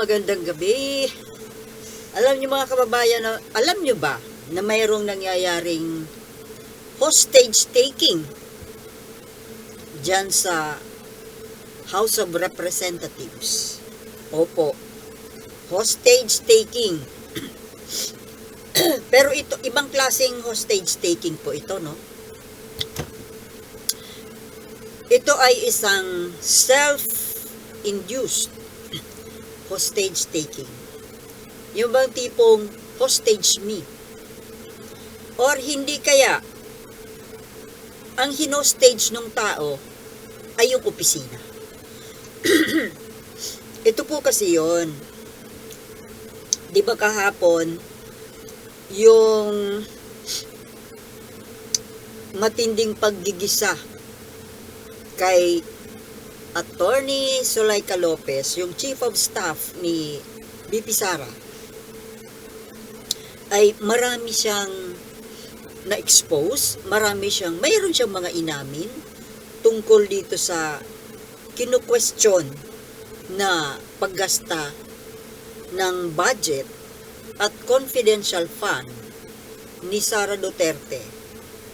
magandang gabi. Alam niyo mga kababayan, alam niyo ba na mayroong nangyayaring hostage taking dyan sa House of Representatives? Opo, hostage taking. Pero ito, ibang klaseng hostage taking po ito, no? Ito ay isang self-induced hostage taking. Yung bang tipong hostage me. Or hindi kaya ang hinostage ng tao ay yung opisina. Ito po kasi yon. Di ba kahapon, yung matinding paggigisa kay Attorney Zuleika Lopez, yung Chief of Staff ni BP Sara, ay marami siyang na-expose, mayroon siyang mga inamin tungkol dito sa kinu-question na paggasta ng budget at confidential fund ni Sara Duterte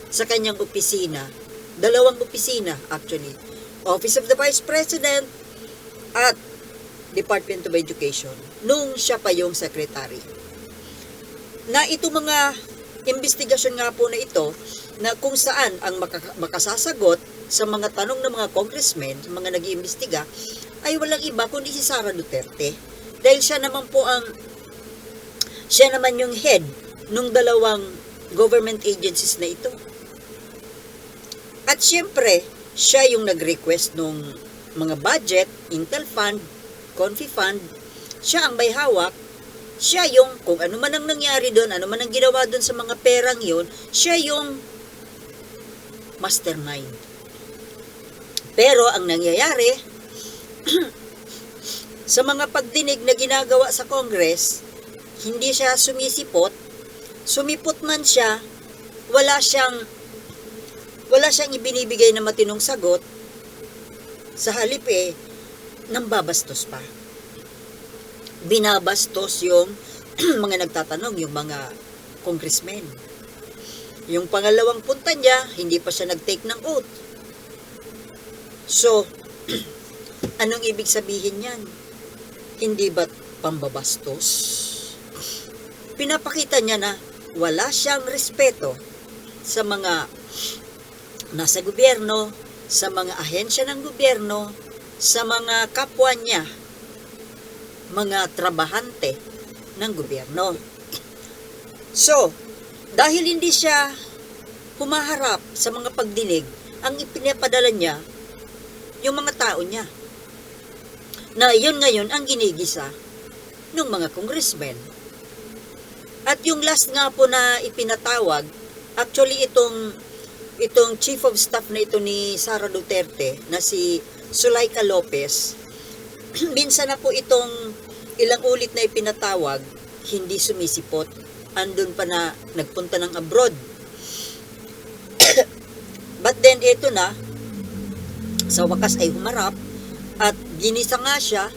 sa kanyang opisina, dalawang opisina actually, Office of the Vice President at Department of Education, nung siya pa yung secretary. Na ito mga investigasyon nga po na ito, na kung saan ang makasasagot sa mga tanong ng mga congressmen, mga nag-iimbestiga, ay walang iba kundi si Sara Duterte. Dahil siya naman yung head nung dalawang government agencies na ito. At syempre, siya yung nag-request nung mga budget, Intel Fund, Confi Fund, siya ang may hawak, siya yung, kung ano man ang nangyari doon, ano man ang ginawa doon sa mga perang yun, siya yung mastermind. Pero ang nangyayari, sa mga pagdinig na ginagawa sa Congress, hindi siya sumipot man siya, wala siyang ibinibigay na matinong sagot, sa halip nambabastos pa. Binabastos yung mga nagtatanong, yung mga congressmen. Yung pangalawang punta niya, hindi pa siya nag-take ng oath. So, anong ibig sabihin yan? Hindi ba pambabastos? Pinapakita niya na wala siyang respeto sa mga nasa gobyerno, sa mga ahensya ng gobyerno, sa mga kapwa niya, mga trabahante ng gobyerno. So, dahil hindi siya humaharap sa mga pagdinig, ang ipinapadala niya, yung mga tao niya, na yun ngayon ang ginigisa ng mga congressmen. At yung last nga po na ipinatawag, actually itong Chief of Staff na ito ni Sara Duterte, na si Zuleika Lopez, minsan na po itong ilang ulit na ipinatawag, hindi sumisipot. Andun pa na nagpunta ng abroad. But then ito na, sa wakas ay humarap at ginisa nga siya.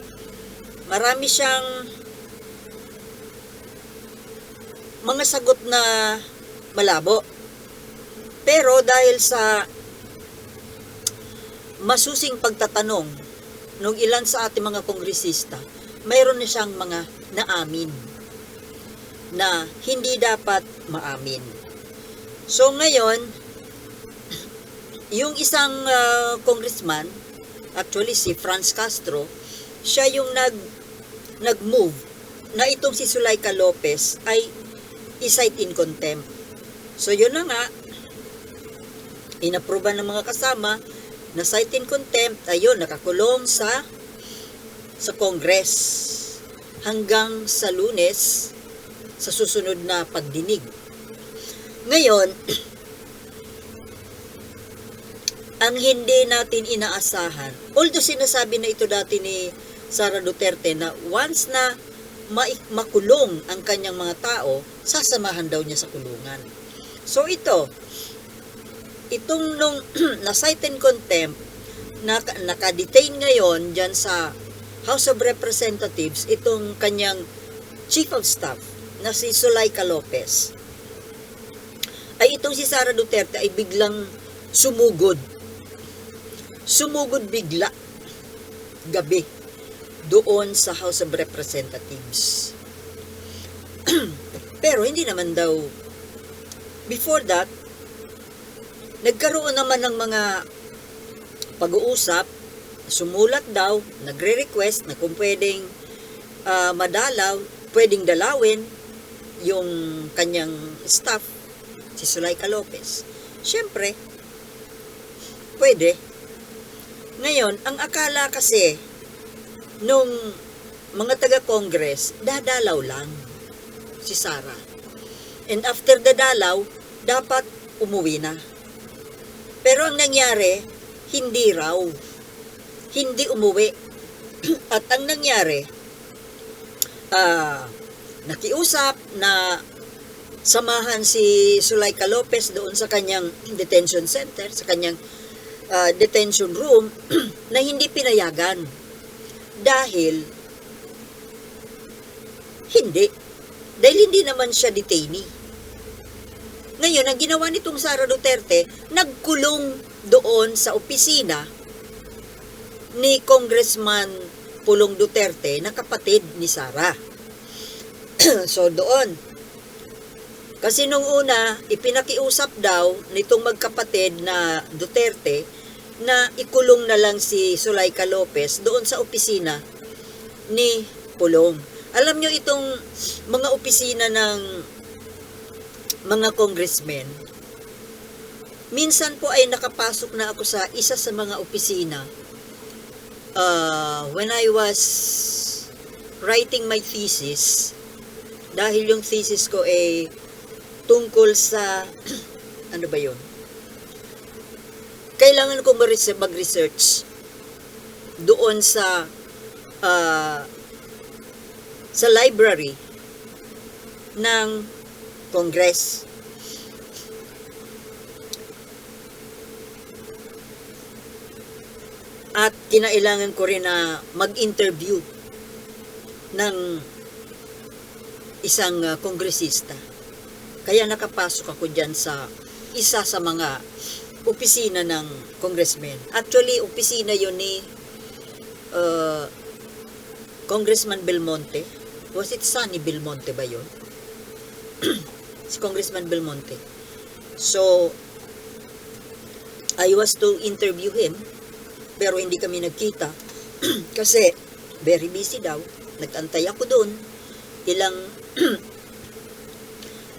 Marami siyang mga sagot na malabo. Pero dahil sa masusing pagtatanong ng ilan sa ating mga kongresista, mayroon na siyang mga naamin na hindi dapat maamin. So ngayon, yung isang congressman, actually si Franz Castro, siya yung nag-move na itong si Zuleika Lopez ay i-cite in contempt. So yun na nga, inapruban ng mga kasama na cite in contempt, ayun, nakakulong sa Congress hanggang sa Lunes sa susunod na pagdinig. Ngayon, ang hindi natin inaasahan, although sinasabi na ito dati ni Sara Duterte na once na makulong ang kanyang mga tao, sasamahan daw niya sa kulungan. So itong nung na-cite in contempt, naka-detain ngayon dyan sa House of Representatives itong kanyang Chief of Staff na si Zuleika Lopez, ay itong si Sara Duterte ay biglang sumugod bigla gabi doon sa House of Representatives. Pero hindi naman daw, before that, nagkaroon naman ng mga pag-uusap, sumulat daw, nagre-request na kung pwedeng madalaw, pwedeng dalawin yung kanyang staff, si Zuleika Lopez. Siyempre, pwede. Ngayon, ang akala kasi nung mga taga-Congress, dadalaw lang si Sara. And after the dalaw, dapat umuwi na. Pero ang nangyari, hindi raw. Hindi umuwi. At ang nangyari, nakiusap na samahan si Zuleika Lopez doon sa kanyang detention center, sa kanyang detention room, na hindi pinayagan. Dahil hindi naman siya detainee. Ngayon, ang ginawa nitong Sara Duterte, nagkulong doon sa opisina ni Congressman Pulong Duterte na kapatid ni Sara. So doon, kasi nung una, ipinakiusap daw nitong magkapatid na Duterte na ikulong na lang si Zuleika Lopez doon sa opisina ni Pulong. Alam nyo itong mga opisina ng mga congressmen, minsan po ay nakapasok na ako sa isa sa mga opisina when I was writing my thesis, dahil yung thesis ko ay tungkol sa ano ba yun? Kailangan kong mag-research doon sa library ng Congress. At kinailangan ko rin na mag-interview ng isang kongresista. Kaya nakapasok ako dyan sa isa sa mga opisina ng congressman. Actually, opisina yun ni Congressman Belmonte. Was it Sonny Belmonte ba yun? Si Congressman Belmonte. So, I was to interview him, pero hindi kami nagkita. Kasi, very busy daw. Nagantay ako doon.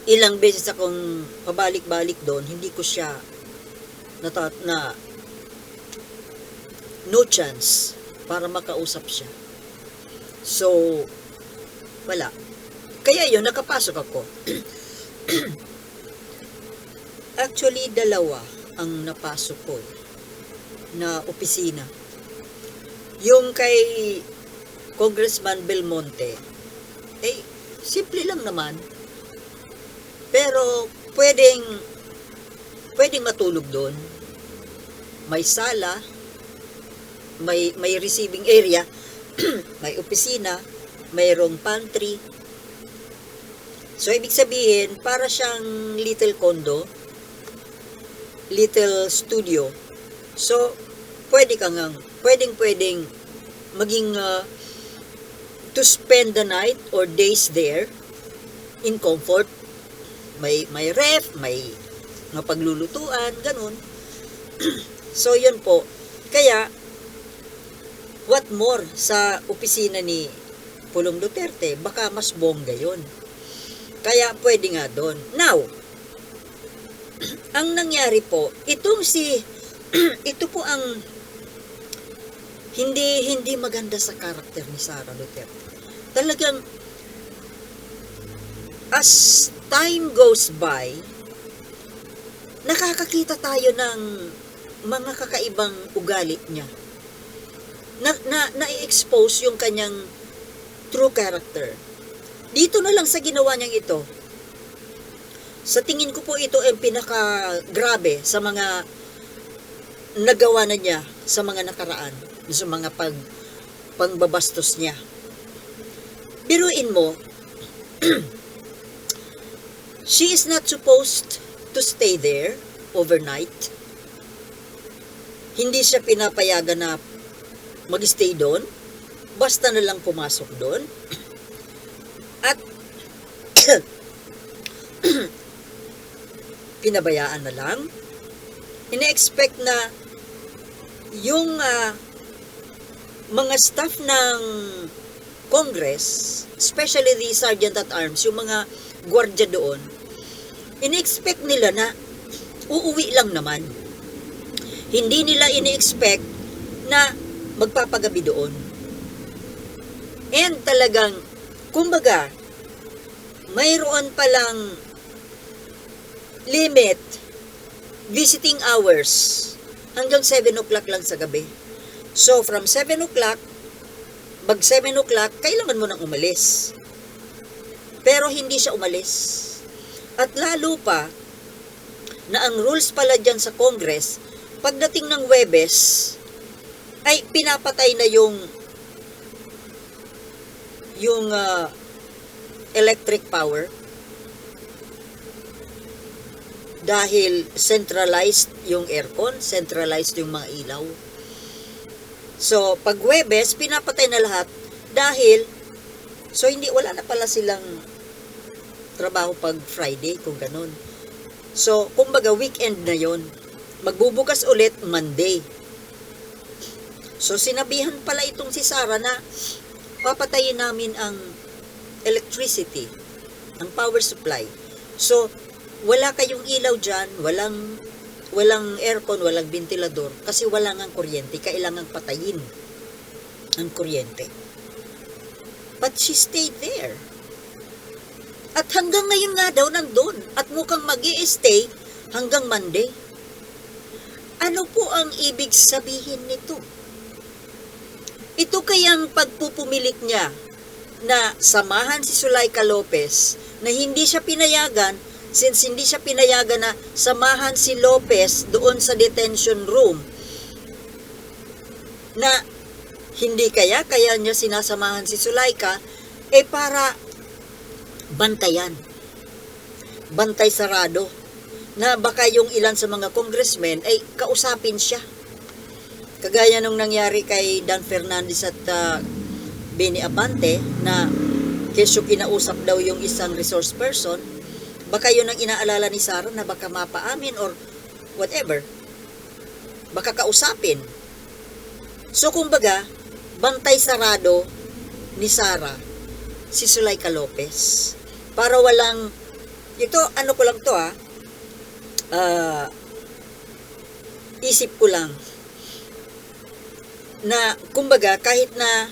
Ilang beses akong pabalik-balik doon, hindi ko siya no chance para makausap siya. So, wala. Kaya yun, nakapasok ako. Actually, dalawa ang napasok ko na opisina. Yung kay Congressman Belmonte, simple lang naman. Pero, pwedeng matulog doon. May sala, may receiving area, may opisina, mayroong pantry. So, ibig sabihin, para siyang little condo, little studio. So, pwedeng maging to spend the night or days there in comfort. May ref, may paglulutuan, ganun. So, yun po. Kaya, what more sa opisina ni Pulong Duterte? Baka mas bongga yun. Kaya, pwede nga doon. Now, ang nangyari po, ito po ang hindi maganda sa karakter ni Sara Duterte. Talagang, as time goes by, nakakakita tayo ng mga kakaibang ugali niya. Na-expose yung kanyang true character. Dito na lang sa ginawa niyang ito. Sa tingin ko po ito ang pinaka-grabe sa mga nagawa na niya sa mga nakaraan, sa mga pangbabastos niya. Biruin mo, she is not supposed to stay there overnight. Hindi siya pinapayagan na mag-stay doon. Basta na lang pumasok doon. At pinabayaan na lang. Ina-expect na yung mga staff ng Congress, especially the Sergeant at Arms, yung mga gwardiya doon, ina-expect nila na uuwi lang naman. Hindi nila ina-expect na magpapagabi doon. And talagang, kumbaga, mayroon palang limit, visiting hours, hanggang 7 o'clock lang sa gabi. So, from 7 o'clock, mag 7 o'clock, kailangan mo nang umalis. Pero hindi siya umalis. At lalo pa, na ang rules pala dyan sa Congress, pagdating ng Huwebes, ay pinapatay na yung electric power dahil centralized yung aircon, centralized yung mga ilaw. So, pag Huwebes, pinapatay na lahat dahil, so wala na pala silang trabaho pag Friday, kung ganun. So, kumbaga weekend na yon. Magbubukas ulit Monday. So, sinabihan pala itong si Sara na papatayin namin ang electricity, ang power supply. So, wala kayong ilaw dyan, walang aircon, walang ventilador, kasi wala ngang kuryente, kailangang patayin ang kuryente. But she stayed there. At hanggang ngayon nga daw nandun, at mukhang mag-i-stay hanggang Monday. Ano po ang ibig sabihin nito? Ito kayang pagpupumilit niya na samahan si Zuleika Lopez na hindi siya pinayagan, since hindi siya pinayagan na samahan si Lopez doon sa detention room, na hindi kaya niya sinasamahan si Zuleika, para bantayan, bantay sarado, na baka yung ilan sa mga congressmen ay kausapin siya. Kagaya nung nangyari kay Dan Fernandez at Benny Abante, na kesyo kinausap daw yung isang resource person, baka yun ang inaalala ni Sara na baka mapaamin or whatever. Baka kausapin. So kumbaga, bantay sarado ni Sara si Zuleika Lopez. Para walang, ito ano ko lang to isip ko lang, na kumbaga kahit na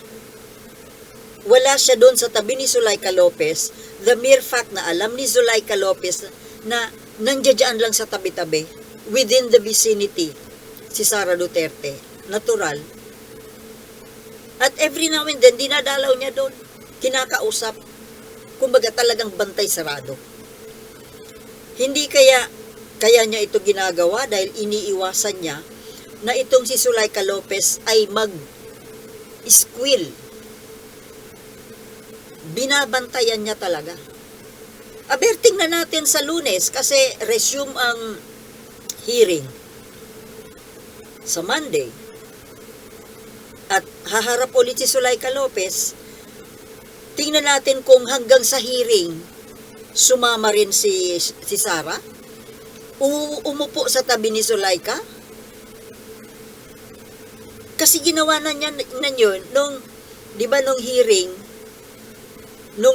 wala siya doon sa tabi ni Zuleika Lopez, the mere fact na alam ni Zuleika Lopez na nandiyan lang sa tabi-tabi, within the vicinity, si Sara Duterte, natural. At every now and then, dinadalaw niya doon, kinakausap, kumbaga talagang bantay sarado. Hindi kaya niya ito ginagawa dahil iniiwasan niya na itong si Zuleika Lopez ay mag-squill. Binabantayan niya talaga. Aberting na natin sa Lunes kasi resume ang hearing sa Monday. At haharap ulit si Zuleika Lopez. Tingnan natin kung hanggang sa hearing sumama rin si Sara. Umupo sa tabi ni Zuleika. Kasi ginawa na niya yun nung, di ba nung hearing, nung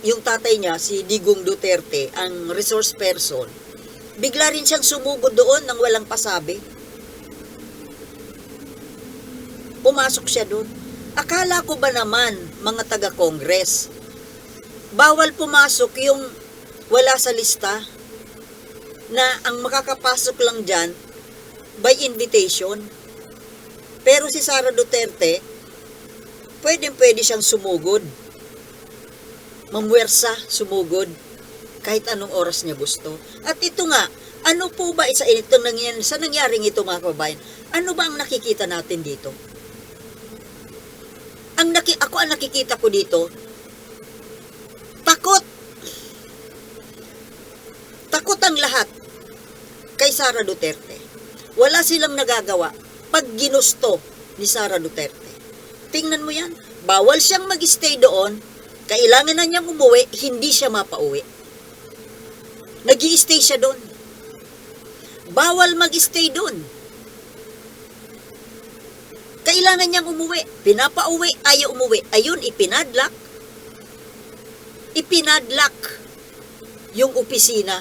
yung tatay niya, si Digong Duterte, ang resource person, bigla rin siyang sumugod doon nang walang pasabi. Pumasok siya doon. Akala ko ba naman, mga taga-Congress, bawal pumasok yung wala sa lista, na ang makakapasok lang dyan by invitation. Pero si Sara Duterte, pwede siyang sumugod. Mamwersa, sumugod, kahit anong oras niya gusto. At ito nga, ano po ba sa nangyaring ito mga kababayan? Ano ba ang nakikita natin dito? ako ang nakikita ko dito, takot. Takot ang lahat kay Sara Duterte. Wala silang nagagawa pag ginusto ni Sara Duterte. Tingnan mo yan. Bawal siyang mag-stay doon. Kailangan na niyang umuwi, hindi siya mapauwi. Nag-i-stay siya doon. Bawal mag-stay doon. Kailangan niyang umuwi. Pinapauwi, ayaw umuwi. Ayun, ipinadlock. Ipinadlock yung opisina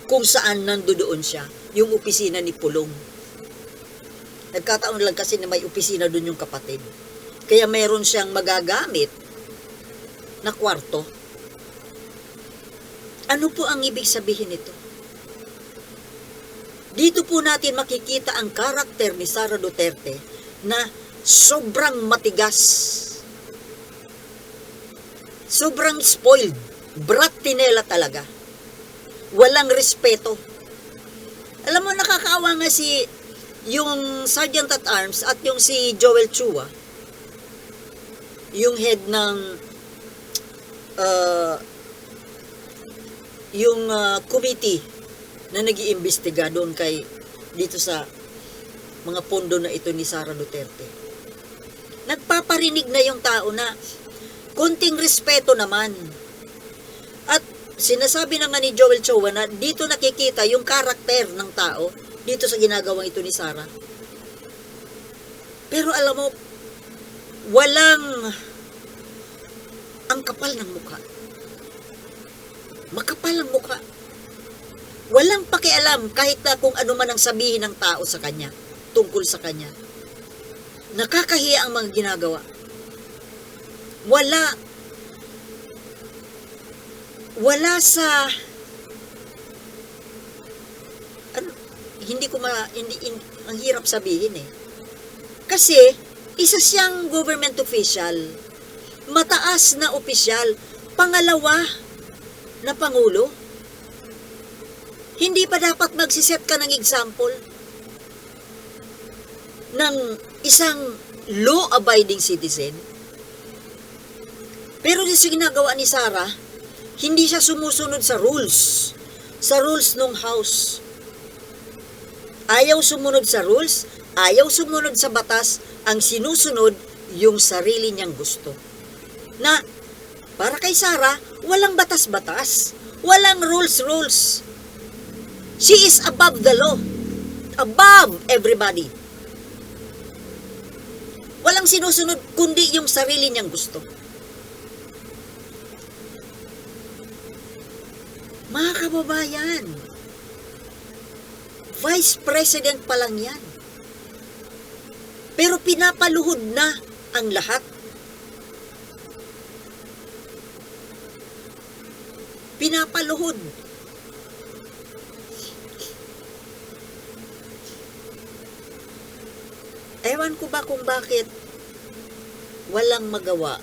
kung saan nandoon siya. Yung opisina ni Pulong. Nagkataon lang kasi na may opisina doon yung kapatid. Kaya meron siyang magagamit na kwarto. Ano po ang ibig sabihin nito? Dito po natin makikita ang karakter ni Sara Duterte na sobrang matigas. Sobrang spoiled. Brat tinela talaga. Walang respeto. Alam mo, nakakaawa nga yung Sergeant at Arms at yung si Joel Chua, yung head ng committee na nag-iimbestiga doon dito sa mga pondo na ito ni Sara Duterte. Nagpaparinig na yung tao na konting respeto naman. At sinasabi na nga ni Joel Chua na dito nakikita yung karakter ng tao dito sa ginagawang ito ni Sara. Pero alam mo, ang kapal ng mukha. Makapal ang mukha. Walang pakialam kahit na kung ano man ang sabihin ng tao sa kanya, tungkol sa kanya. Nakakahiya ang mga ginagawa. Wala sa hindi ang hirap sabihin eh. Kasi isa siyang government official, mataas na opisyal, pangalawa na pangulo. Hindi pa dapat magsiset ka ng example ng isang law-abiding citizen? Pero yung ginagawa ni Sara, hindi siya sumusunod sa rules ng house. Ayaw sumunod sa rules, ayaw sumunod sa batas, ang sinusunod yung sarili niyang gusto. Na, para kay Sara, walang batas-batas, walang rules. She is above the law, above everybody. Walang sinusunod kundi yung sarili niyang gusto. Mga kababayan, Vice President pa lang yan. Pero pinapaluhod na ang lahat. Pinapaluhod. Ewan ko ba kung bakit walang magawa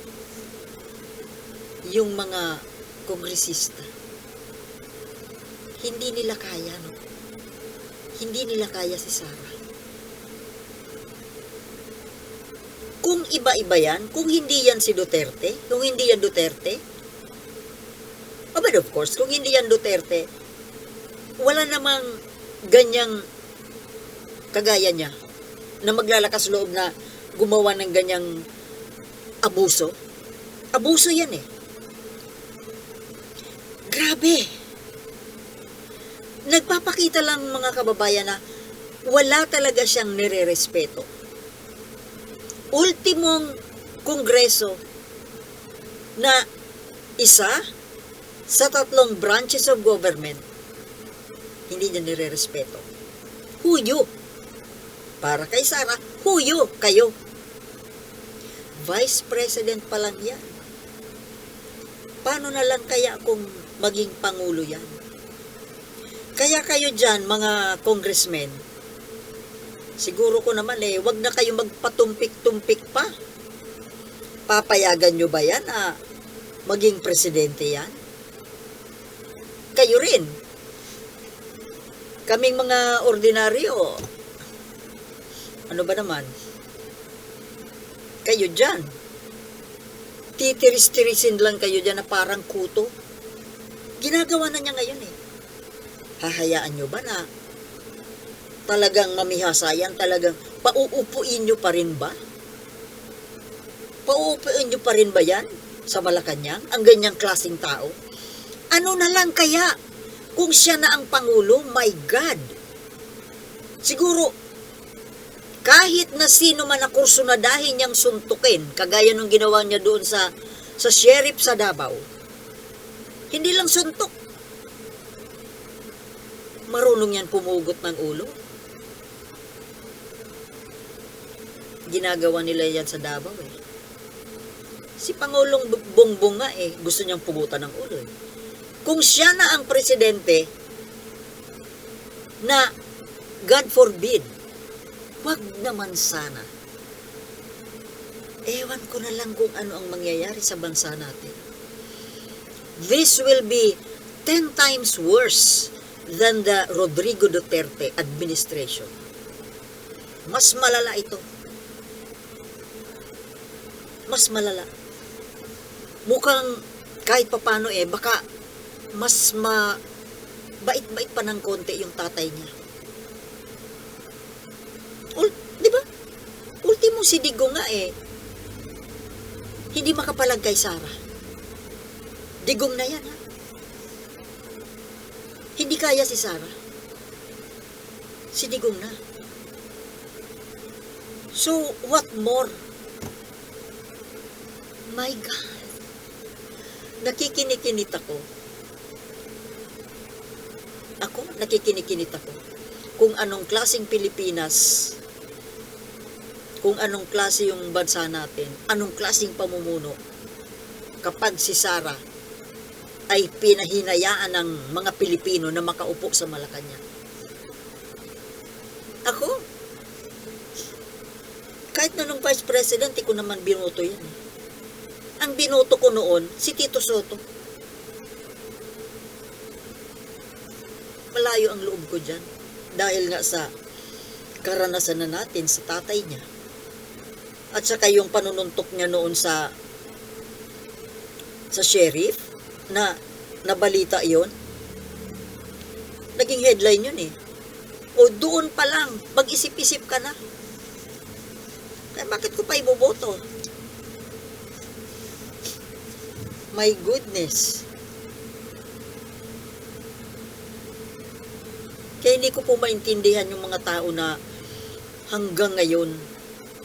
yung mga kongresista. Hindi nila kaya, no? Hindi nila kaya si Sara. Kung iba-iba yan, kung hindi yan si Duterte, kung hindi yan Duterte, but of course, kung hindi yan Duterte, wala namang ganyang kagaya niya na maglalakas loob na gumawa ng ganyang abuso. Abuso yan eh. Grabe. Nagpapakita lang mga kababayan na wala talaga siyang nire-respeto. Ultimong kongreso na isa sa 3 branches of government, hindi niya nire-respeto. Huyo. Para kay Sara, huyo kayo. Vice President pa lang yan. Paano na lang kaya kung maging Pangulo yan? Kaya kayo dyan, mga congressmen, siguro ko naman wag na kayo magpatumpik-tumpik pa. Papayagan nyo ba yan maging presidente yan? Kayo rin. Kaming mga ordinaryo, ano ba naman? Kayo dyan, titiris-tirisin lang kayo dyan na parang kuto. Ginagawa na niya ngayon eh. Hahayaan nyo ba na talagang mamihasayan, talagang pauupuin nyo pa rin ba? Pauupuin nyo pa rin ba yan sa Malacanang? Ang ganyang klaseng tao? Ano na lang kaya kung siya na ang Pangulo? My God! Siguro, kahit na sino man na kursunadahin niyang suntukin, kagaya nung ginawa niya doon sa sheriff sa Davao, hindi lang suntok. Marunong yan pumugot ng ulo. Ginagawa nila yan sa Davao eh. Si Pangulong Bongbong nga eh, gusto niyang pugutan ng ulo eh. Kung siya na ang presidente, na God forbid, wag naman sana. Ewan ko na lang kung ano ang mangyayari sa bansa natin. This will be 10 times worse than the Rodrigo Duterte administration. Mas malala ito. Mas malala. Mukhang kahit papano eh, baka mas bait-bait pa ng konti yung tatay niya. Di ba? Ultimo si Digong nga eh, hindi makapalag kay Sara. Digong na yan ha. Hindi kaya si Sara. Si Digong na. So, what more? My God. Nakikinikinit ako. Nakikinikinit ako. Kung anong klaseng Pilipinas, kung anong klase yung bansa natin, anong klaseng pamumuno, kapag si Sara ay pinahinayaan ng mga Pilipino na makaupo sa Malacanang. Ako, kahit na nung Vice President, ko naman binoto yan. Ang binoto ko noon, si Tito Soto. Malayo ang loob ko dyan. Dahil nga sa karanasan na natin sa tatay niya. At saka yung panununtok niya noon sa sheriff, na nabalita yon, naging headline yun eh. O doon pa lang, mag-isip-isip ka na. Kaya bakit ko pa iboboto? My goodness. Kaya hindi ko po maintindihan yung mga tao na hanggang ngayon,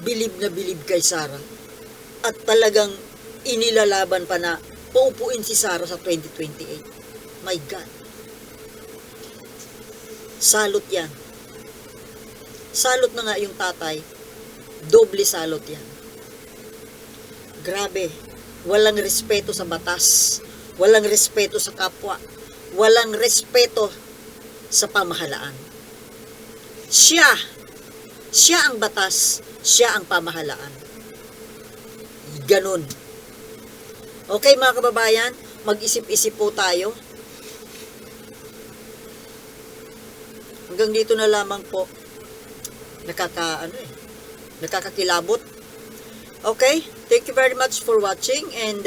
bilib na bilib kay Sara. At talagang inilalaban pa na paupuin si Sara sa 2028. My God. Salot yan. Salot na nga yung tatay. Doble salot yan. Grabe. Walang respeto sa batas. Walang respeto sa kapwa. Walang respeto sa pamahalaan. Siya ang batas. Siya ang pamahalaan. Ganon. Okay mga kababayan, mag-isip-isip po tayo. Hanggang dito na lamang po. Nakakakilabot. Okay, thank you very much for watching and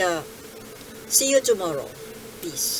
see you tomorrow. Peace.